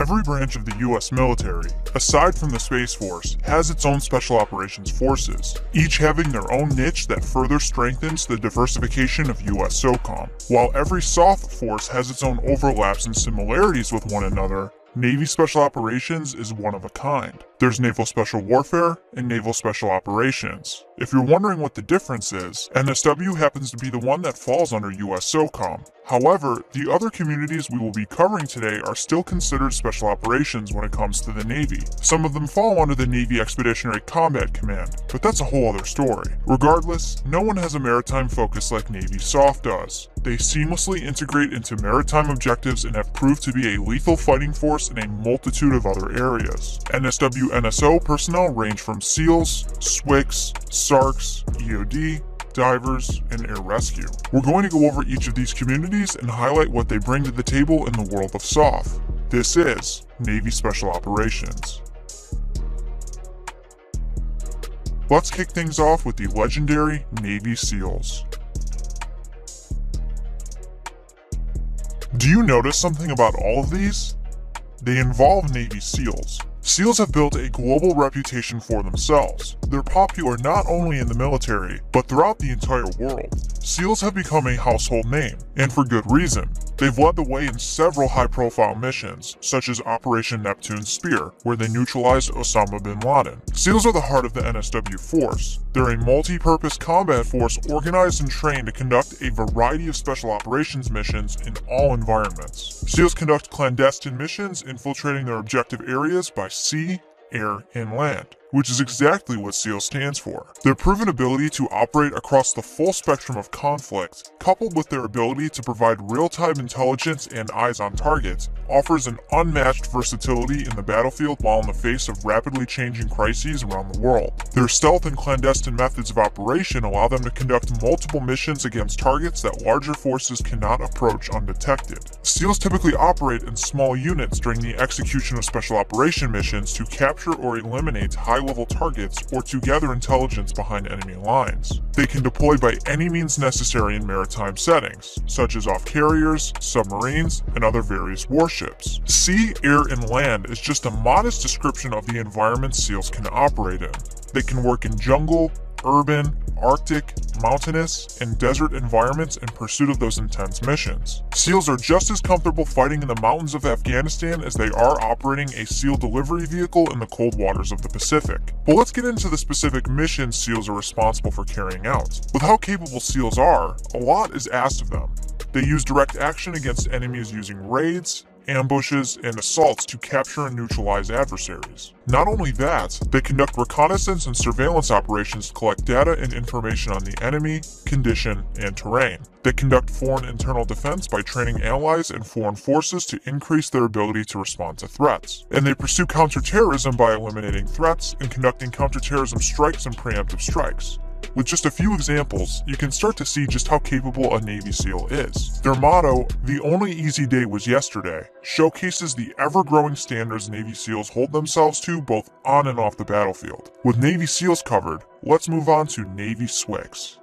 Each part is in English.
Every branch of the US military, aside from the Space Force, has its own special operations forces, each having their own niche that further strengthens the diversification of US SOCOM. While every SOF force has its own overlaps and similarities with one another, Navy Special Operations is one of a kind. There's Naval Special Warfare and Naval Special Operations. If you're wondering what the difference is, NSW happens to be the one that falls under US SOCOM. However, the other communities we will be covering today are still considered special operations when it comes to the Navy. Some of them fall under the Navy Expeditionary Combat Command, but that's a whole other story. Regardless, no one has a maritime focus like Navy SOF does. They seamlessly integrate into maritime objectives and have proved to be a lethal fighting force in a multitude of other areas. NSW NSO personnel range from SEALs, SWCS, SARCs, EOD, divers, and air rescue. We're going to go over each of these communities and highlight what they bring to the table in the world of SOF. This is Navy Special Operations. Let's kick things off with the legendary Navy SEALs. Do you notice something about all of these? They involve Navy SEALs. SEALs have built a global reputation for themselves. They're popular not only in the military, but throughout the entire world. SEALs have become a household name, and for good reason. They've led the way in several high-profile missions, such as Operation Neptune Spear, where they neutralized Osama bin Laden. SEALs are the heart of the NSW force. They're a multi-purpose combat force organized and trained to conduct a variety of special operations missions in all environments. SEALs conduct clandestine missions, infiltrating their objective areas by sea, air, and land, which is exactly what SEAL stands for. Their proven ability to operate across the full spectrum of conflict, coupled with their ability to provide real-time intelligence and eyes on target, offers an unmatched versatility in the battlefield while in the face of rapidly changing crises around the world. Their stealth and clandestine methods of operation allow them to conduct multiple missions against targets that larger forces cannot approach undetected. SEALs typically operate in small units during the execution of special operation missions to capture or eliminate high-level targets or to gather intelligence behind enemy lines. They can deploy by any means necessary in maritime settings, such as off carriers, submarines, and other various warships. Sea, air, and land is just a modest description of the environment SEALs can operate in. They can work in jungle, urban, Arctic, mountainous, and desert environments in pursuit of those intense missions. SEALs are just as comfortable fighting in the mountains of Afghanistan as they are operating a SEAL delivery vehicle in the cold waters of the Pacific. But let's get into the specific missions SEALs are responsible for carrying out. With how capable SEALs are, a lot is asked of them. They use direct action against enemies using raids, ambushes, and assaults to capture and neutralize adversaries. Not only that, they conduct reconnaissance and surveillance operations to collect data and information on the enemy, condition, and terrain. They conduct foreign internal defense by training allies and foreign forces to increase their ability to respond to threats. And they pursue counterterrorism by eliminating threats and conducting counterterrorism strikes and preemptive strikes. With just a few examples, you can start to see just how capable a Navy SEAL is. Their motto, "The only easy day was yesterday," showcases the ever-growing standards Navy SEALs hold themselves to both on and off the battlefield. With Navy SEALs covered, let's move on to Navy SWCS.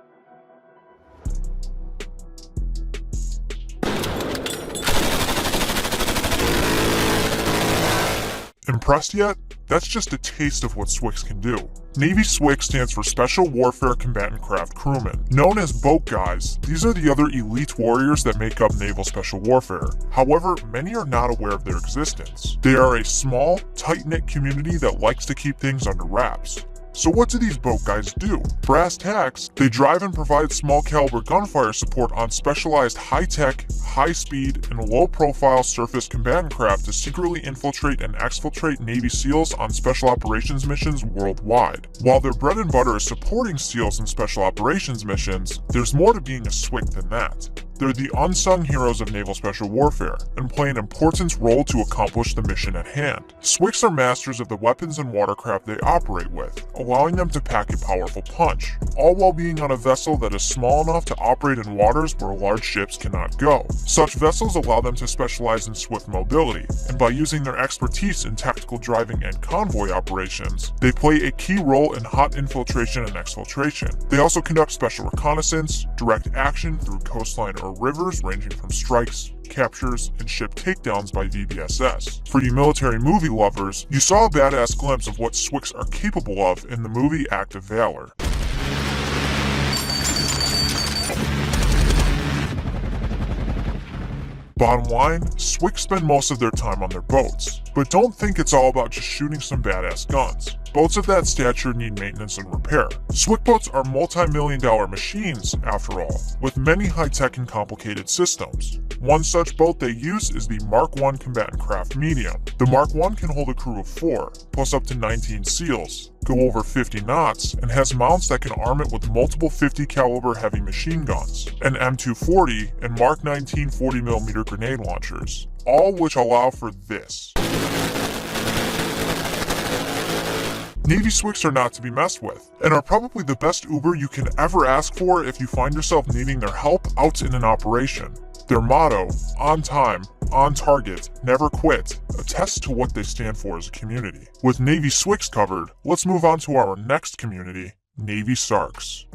Impressed yet? That's just a taste of what SWCS can do. Navy SWCS stands for Special Warfare Combatant-Craft Crewman. Known as boat guys, these are the other elite warriors that make up Naval Special Warfare. However, many are not aware of their existence. They are a small, tight-knit community that likes to keep things under wraps. So what do these boat guys do? Brass tacks, they drive and provide small caliber gunfire support on specialized high-tech, high-speed, and low-profile surface combatant craft to secretly infiltrate and exfiltrate Navy SEALs on special operations missions worldwide. While their bread and butter is supporting SEALs in special operations missions, there's more to being a SWCS than that. They're the unsung heroes of Naval Special Warfare, and play an important role to accomplish the mission at hand. SWCS are masters of the weapons and watercraft they operate with, allowing them to pack a powerful punch, all while being on a vessel that is small enough to operate in waters where large ships cannot go. Such vessels allow them to specialize in swift mobility, and by using their expertise in tactical driving and convoy operations, they play a key role in hot infiltration and exfiltration. They also conduct special reconnaissance, direct action through coastline or rivers ranging from strikes captures, and ship takedowns by VBSS. For you military movie lovers, you saw a badass glimpse of what SWCS are capable of in the movie Act of Valor. Bottom line, SWCS spend most of their time on their boats. But don't think it's all about just shooting some badass guns. Boats of that stature need maintenance and repair. SWCS boats are multi-million-dollar machines, after all, with many high-tech and complicated systems. One such boat they use is the Mark I combatant-craft medium. The Mark I can hold a crew of 4, plus up to 19 SEALs, go over 50 knots, and has mounts that can arm it with multiple 50 caliber heavy machine guns, an M240, and Mark 19 40mm grenade launchers, all which allow for this. Navy SWCS are not to be messed with, and are probably the best Uber you can ever ask for if you find yourself needing their help out in an operation. Their motto, on time, on target, never quit, attests to what they stand for as a community. With Navy SWCS covered, let's move on to our next community, Navy SARCs.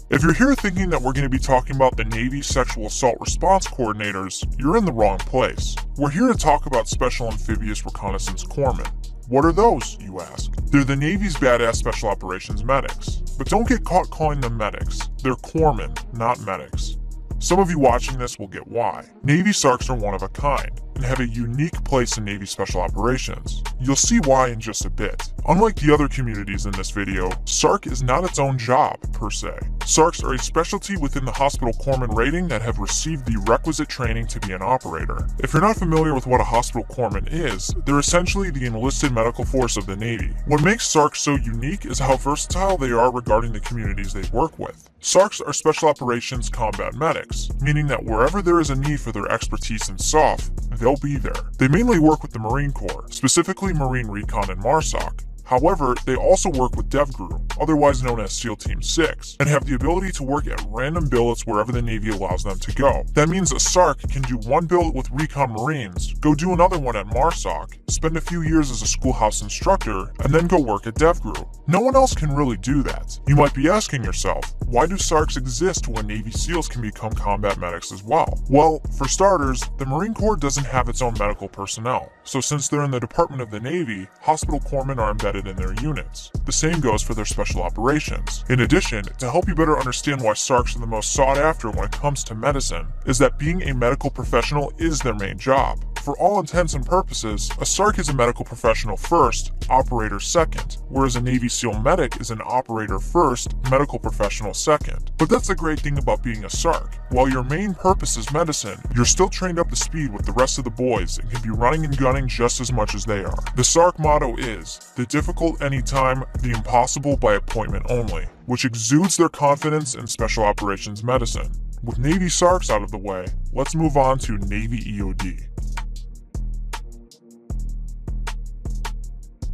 If you're here thinking that we're going to be talking about the Navy Sexual Assault Response Coordinators, you're in the wrong place. We're here to talk about Special Amphibious Reconnaissance Corpsmen. What are those, you ask? They're the Navy's badass Special Operations medics. But don't get caught calling them medics. They're corpsmen, not medics. Some of you watching this will get why. Navy SARCs are one of a kind, and have a unique place in Navy Special Operations. You'll see why in just a bit. Unlike the other communities in this video, SARC is not its own job, per se. SARCs are a specialty within the hospital corpsman rating that have received the requisite training to be an operator. If you're not familiar with what a hospital corpsman is, they're essentially the enlisted medical force of the Navy. What makes SARCs so unique is how versatile they are regarding the communities they work with. SARCs are Special Operations Combat Medics, meaning that wherever there is a need for their expertise in SOF, they'll be there. They mainly work with the Marine Corps, specifically Marine Recon and MARSOC. However, they also work with DevGru, otherwise known as SEAL Team 6, and have the ability to work at random billets wherever the Navy allows them to go. That means a SARC can do one billet with Recon Marines, go do another one at MARSOC, spend a few years as a schoolhouse instructor, and then go work at DevGru. No one else can really do that. You might be asking yourself, why do SARCs exist when Navy SEALs can become combat medics as well? Well, for starters, the Marine Corps doesn't have its own medical personnel, so since they're in the Department of the Navy, hospital corpsmen are embedded in their units. The same goes for their special operations. In addition, to help you better understand why SARCs are the most sought after when it comes to medicine, is that being a medical professional is their main job. For all intents and purposes, a SARC is a medical professional first, operator second, whereas a Navy SEAL medic is an operator first, medical professional second. But that's the great thing about being a SARC. While your main purpose is medicine, you're still trained up to speed with the rest of the boys and can be running and gunning just as much as they are. The SARC motto is, the difficult anytime, the impossible by appointment only, which exudes their confidence in special operations medicine. With Navy SARCs out of the way, let's move on to Navy EOD.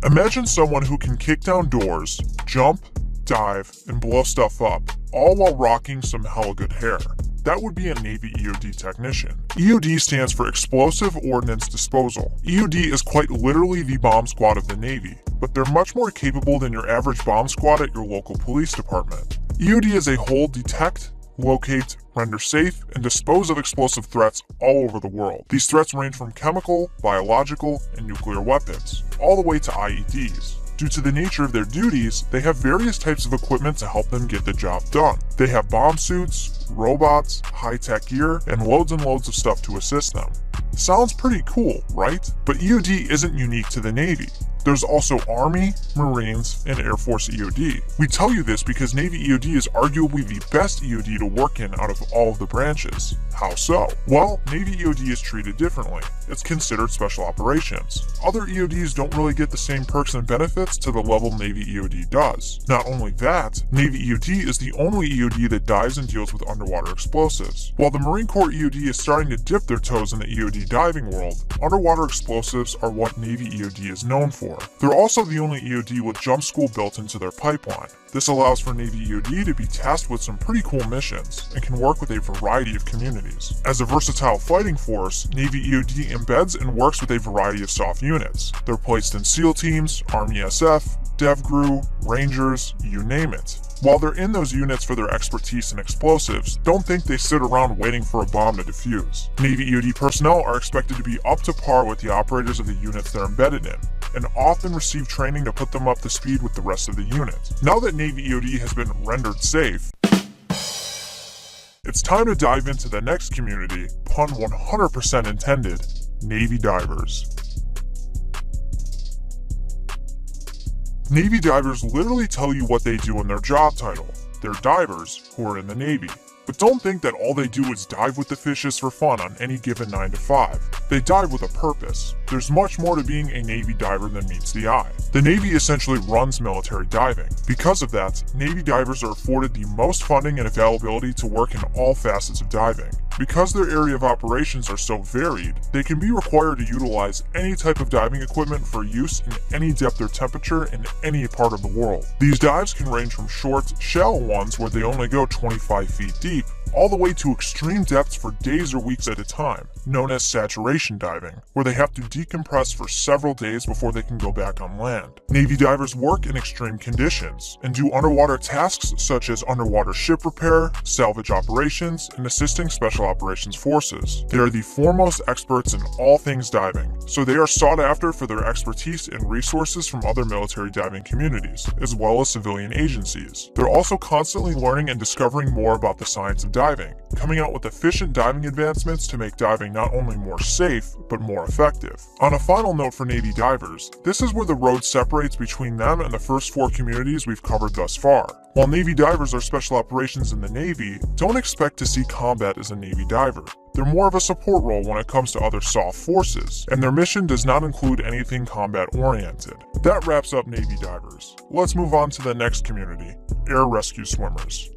Imagine someone who can kick down doors, jump, dive, and blow stuff up, all while rocking some hella good hair. That would be a Navy EOD technician. EOD stands for Explosive Ordnance Disposal. EOD is quite literally the bomb squad of the Navy, but they're much more capable than your average bomb squad at your local police department. EOD as a whole detect, locate, render safe, and dispose of explosive threats all over the world. These threats range from chemical, biological, and nuclear weapons, all the way to IEDs. Due to the nature of their duties, they have various types of equipment to help them get the job done. They have bomb suits, robots, high-tech gear, and loads of stuff to assist them. Sounds pretty cool, right? But EOD isn't unique to the Navy. There's also Army, Marines, and Air Force EOD. We tell you this because Navy EOD is arguably the best EOD to work in out of all of the branches. How so? Well, Navy EOD is treated differently. It's considered special operations. Other EODs don't really get the same perks and benefits to the level Navy EOD does. Not only that, Navy EOD is the only EOD that dives and deals with underwater explosives. While the Marine Corps EOD is starting to dip their toes in the EOD diving world, underwater explosives are what Navy EOD is known for. They're also the only EOD with jump school built into their pipeline. This allows for Navy EOD to be tasked with some pretty cool missions and can work with a variety of communities. As a versatile fighting force, Navy EOD embeds and works with a variety of SOF units. They're placed in SEAL teams, Army SF, DevGru, Rangers, you name it. While they're in those units for their expertise in explosives, don't think they sit around waiting for a bomb to defuse. Navy EOD personnel are expected to be up to par with the operators of the units they're embedded in, and often receive training to put them up to speed with the rest of the unit. Now that Navy EOD has been rendered safe, it's time to dive into the next community, pun 100% intended, Navy divers. Navy divers literally tell you what they do in their job title. They're divers who are in the Navy. But don't think that all they do is dive with the fishes for fun on any given 9 to 5. They dive with a purpose. There's much more to being a Navy diver than meets the eye. The Navy essentially runs military diving. Because of that, Navy divers are afforded the most funding and availability to work in all facets of diving. Because their area of operations are so varied, they can be required to utilize any type of diving equipment for use in any depth or temperature in any part of the world. These dives can range from short, shallow ones where they only go 25 feet deep, all the way to extreme depths for days or weeks at a time, known as saturation diving, where they have to decompress for several days before they can go back on land. Navy divers work in extreme conditions and do underwater tasks such as underwater ship repair, salvage operations, and assisting special operations forces. They are the foremost experts in all things diving, so they are sought after for their expertise and resources from other military diving communities, as well as civilian agencies. They're also constantly learning and discovering more about the science of diving, coming out with efficient diving advancements to make diving not only more safe, but more effective. On a final note for Navy divers, this is where the road separates between them and the first 4 communities we've covered thus far. While Navy divers are special operations in the Navy, don't expect to see combat as a Navy diver. They're more of a support role when it comes to other soft forces, and their mission does not include anything combat-oriented. That wraps up Navy divers. Let's move on to the next community, air rescue swimmers.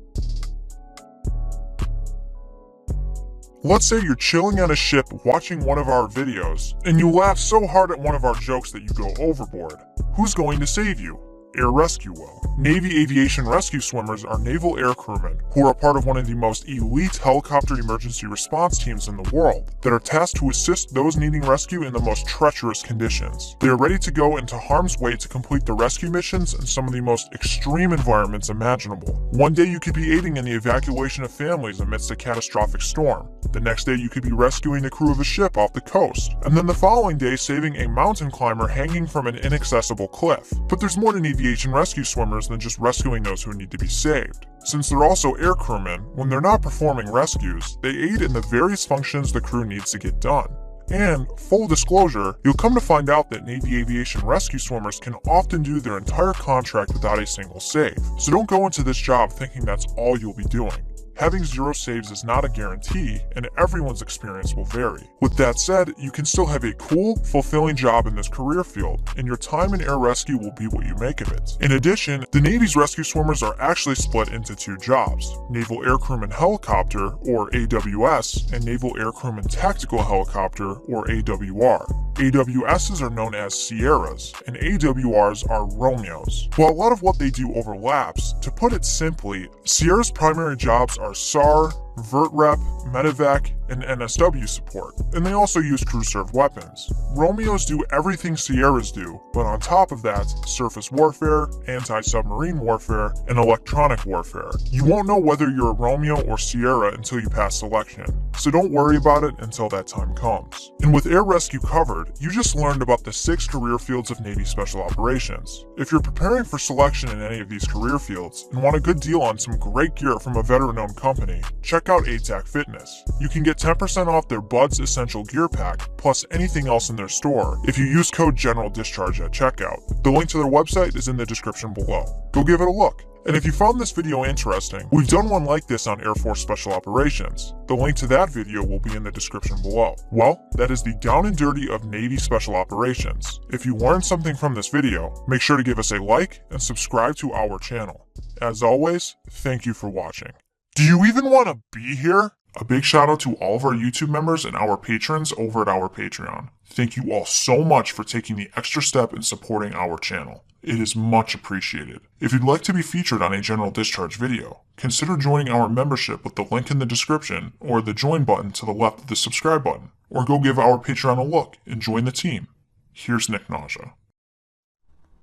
Let's say you're chilling on a ship watching one of our videos, and you laugh so hard at one of our jokes that you go overboard. Who's going to save you? Air Rescue will. Navy aviation rescue swimmers are naval air crewmen who are a part of one of the most elite helicopter emergency response teams in the world that are tasked to assist those needing rescue in the most treacherous conditions. They are ready to go into harm's way to complete the rescue missions in some of the most extreme environments imaginable. One day you could be aiding in the evacuation of families amidst a catastrophic storm. The next day you could be rescuing the crew of a ship off the coast. And then the following day saving a mountain climber hanging from an inaccessible cliff. But there's more to aviation rescue swimmers than just rescuing those who need to be saved. Since they're also air crewmen, when they're not performing rescues, they aid in the various functions the crew needs to get done. And, full disclosure, you'll come to find out that Navy aviation rescue swimmers can often do their entire contract without a single save. So don't go into this job thinking that's all you'll be doing. Having 0 saves is not a guarantee, and everyone's experience will vary. With that said, you can still have a cool, fulfilling job in this career field, and your time in air rescue will be what you make of it. In addition, the Navy's rescue swimmers are actually split into 2 jobs: Naval Air Crewman Helicopter, or AWS, and Naval Air Crewman Tactical Helicopter, or AWR. AWSs are known as Sierras, and AWRs are Romeos. While a lot of what they do overlaps, to put it simply, Sierra's primary jobs are SAR, VertRep, Medevac, and NSW support, and they also use crew-served weapons. Romeos do everything Sierras do, but on top of that, surface warfare, anti-submarine warfare, and electronic warfare. You won't know whether you're a Romeo or Sierra until you pass selection, so don't worry about it until that time comes. And with air rescue covered, you just learned about the 6 career fields of Navy Special Operations. If you're preparing for selection in any of these career fields and want a good deal on some great gear from a veteran-owned company, check out ATAC Fitness. You can get 10% off their Buds Essential Gear Pack, plus anything else in their store, if you use code General Discharge at checkout. The link to their website is in the description below. Go give it a look. And if you found this video interesting, we've done one like this on Air Force Special Operations. The link to that video will be in the description below. Well, that is the down and dirty of Navy Special Operations. If you learned something from this video, make sure to give us a like and subscribe to our channel. As always, thank you for watching. Do you even want to be here? A big shout out to all of our YouTube members and our patrons over at our Patreon. Thank you all so much for taking the extra step in supporting our channel. It is much appreciated. If you'd like to be featured on a General Discharge video, consider joining our membership with the link in the description or the join button to the left of the subscribe button, or go give our Patreon a look and join the team. Here's Nick Nausea.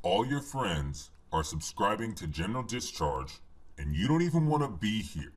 All your friends are subscribing to General Discharge and you don't even want to be here.